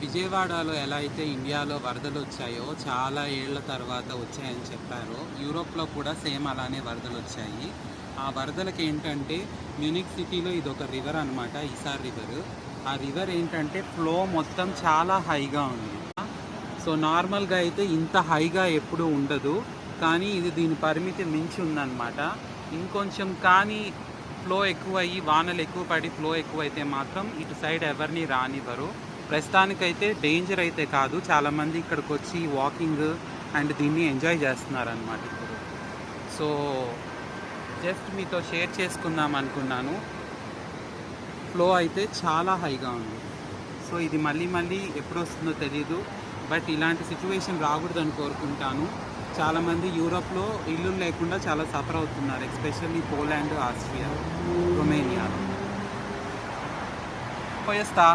విజయవాడలో ఎలా అయితే ఇండియాలో వరదలు వచ్చాయో చాలా ఏళ్ల తర్వాత వచ్చాయని చెప్పారో, యూరోప్లో కూడా సేమ్ అలానే వరదలు వచ్చాయి. ఆ వరదలకి ఏంటంటే మ్యూనిక్ సిటీలో ఇదొక రివర్ అనమాట, ఇసార్ రివర్. ఆ రివర్ ఏంటంటే ఫ్లో మొత్తం చాలా హైగా ఉంది. సో నార్మల్గా అయితే ఇంత హైగా ఎప్పుడూ ఉండదు, కానీ ఇది దీని పరిమితి మించి ఉందన్నమాట. ఇంకొంచెం కానీ ఫ్లో ఎక్కువ అయ్యి వానలు ఎక్కువ పడి ఫ్లో ఎక్కువైతే మాత్రం ఇటు సైడ్ ఎవరిని రానివ్వరు. ప్రస్తుతానికైతే డేంజర్ అయితే కాదు, చాలామంది ఇక్కడికి వచ్చి వాకింగ్ అండ్ దీన్ని ఎంజాయ్ చేస్తున్నారనమాట ఇప్పుడు. సో జస్ట్ మీతో షేర్ చేసుకుందాం అనుకున్నాను. ఫ్లో అయితే చాలా హైగా ఉంది. సో ఇది మళ్ళీ మళ్ళీ ఎప్పుడు వస్తుందో తెలీదు, బట్ ఇలాంటి సిచ్యువేషన్ రాకూడదని కోరుకుంటాను. చాలామంది యూరోప్లో ఇల్లు లేకుండా చాలా సఫర్ అవుతున్నారు, ఎస్పెషల్లీ పోలాండ్, ఆస్ట్రియా, రొమేనియాలో. పోయేస్తా.